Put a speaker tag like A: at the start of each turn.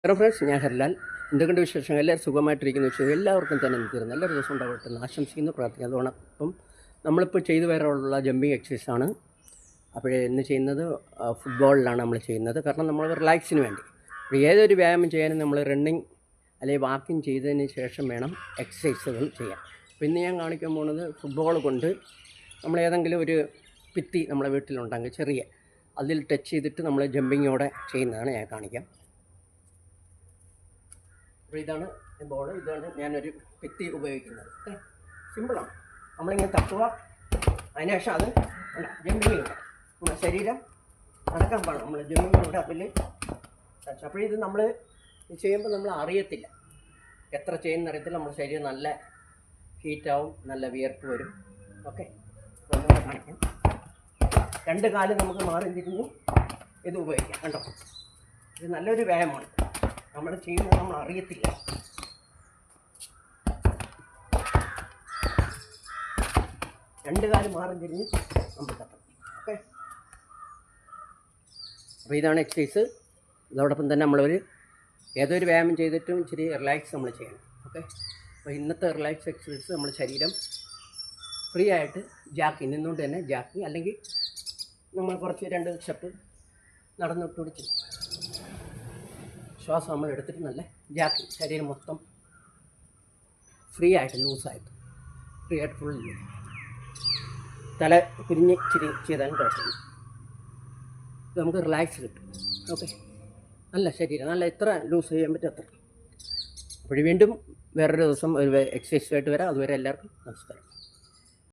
A: Hello friends, ഞാൻ ഹർലാൽ. എന്തൊക്കെയുണ്ട് വിശേഷങ്ങൾ? എല്ലാവരും സുഖമായിട്ടിരിക്കുന്നു. എല്ലാവർക്കും തന്നെ തീർന്നു നല്ലൊരു ദിവസം ഉണ്ടാവട്ടെന്ന് ആശംസിക്കുന്നു, പ്രാർത്ഥിക്കുന്നു. അതോടൊപ്പം നമ്മളിപ്പോൾ ചെയ്തു വരാനുള്ള ജമ്പിങ് എക്സസൈസാണ്. അപ്പോഴേ ഇന്ന് ചെയ്യുന്നത് ഫുട്ബോളിലാണ് നമ്മൾ ചെയ്യുന്നത്. കാരണം നമ്മൾ റിലാക്സിന് വേണ്ടി ഏതൊരു വ്യായാമം ചെയ്യാനും നമ്മൾ റണ്ണിങ് അല്ലെങ്കിൽ വാക്കിംഗ് ചെയ്തതിന് ശേഷം വേണം എക്സസൈസുകൾ ചെയ്യാൻ. അപ്പോൾ ഇന്ന് ഞാൻ കാണിക്കാൻ പോകുന്നത് ഫുട്ബോൾ കൊണ്ട് നമ്മൾ ഏതെങ്കിലും ഒരു ഭിത്തി നമ്മളെ വീട്ടിലുണ്ടെങ്കിൽ ചെറിയ അതിൽ ടച്ച് ചെയ്തിട്ട് നമ്മൾ ജമ്പിങ്ങോടെ ചെയ്യുന്നതാണ് ഞാൻ കാണിക്കാം. അപ്പോൾ ഇതാണ് ബോൾ. ഇതാണ് ഞാനൊരു ഭിത്തി ഉപയോഗിക്കുന്നത്. ഓക്കെ, സിമ്പിളാണ്. നമ്മളിങ്ങനെ തട്ടുക, അതിനുശേഷം അത് ജമ്പിങ്ങിലൂടെ നമ്മുടെ ശരീരം നടക്കാൻ പാടില്ല. നമ്മൾ ജമ്പിങ്ങിലൂടെ അതിൽ ടച്ച്. അപ്പോൾ ഇത് നമ്മൾ ചെയ്യുമ്പോൾ നമ്മൾ അറിയത്തില്ല, എത്ര ചെയ്യുന്ന അറിയത്തില്ല. നമ്മുടെ ശരീരം നല്ല ഹീറ്റാവും, നല്ല വിയർപ്പ് വരും. ഓക്കെ, നമ്മൾ കാണിക്കാം. രണ്ട് കാലം നമുക്ക് മാറി തിരിഞ്ഞ് ഇത് ഉപയോഗിക്കാം. കണ്ടോ, ഇത് നല്ലൊരു വ്യായാമമാണ്. നമ്മൾ ചെയ്യുന്നത് നമ്മൾ അറിയത്തില്ല. രണ്ട് കാലം മാറി തിരിഞ്ഞ് നമ്മൾ തട്ടണം. ഓക്കെ, അപ്പോൾ ഇതാണ് എക്സസൈസ്. ഇതോടൊപ്പം തന്നെ നമ്മളൊരു ഏതൊരു വ്യായാമം ചെയ്തിട്ടും ഇച്ചിരി റിലാക്സ് നമ്മൾ ചെയ്യണം. ഓക്കെ, അപ്പോൾ ഇന്നത്തെ റിലാക്സ് എക്സസൈസ് നമ്മൾ ശരീരം ഫ്രീ ആയിട്ട് ജാക്കിങ്, നിന്നുകൊണ്ട് തന്നെ ജാക്കിങ്, അല്ലെങ്കിൽ നമ്മൾ കുറച്ച് 2 സ്റ്റെപ്പ് നടന്നിട്ട് ചെയ്യും. ശ്വാസം നമ്മൾ എടുത്തിട്ട് നല്ല ജാക്കിങ്, ശരീരം മൊത്തം ഫ്രീ ആയിട്ട്, ലൂസായിട്ട്, ഫ്രീ ആയിട്ട് ഫുൾ തല കുരിഞ്ഞ് ചെയ്താലും കുഴപ്പമില്ല. ഇത് നമുക്ക് റിലാക്സ് കിട്ടും. ഓക്കെ, നല്ല ശരീരം നല്ല എത്ര ലൂസ് ചെയ്യാൻ പറ്റും അത്ര. അപ്പോൾ വീണ്ടും വേറൊരു ദിവസം ഒരു എക്സസൈസുമായിട്ട് വരാം. അതുവരെ എല്ലാവർക്കും നമസ്കാരം.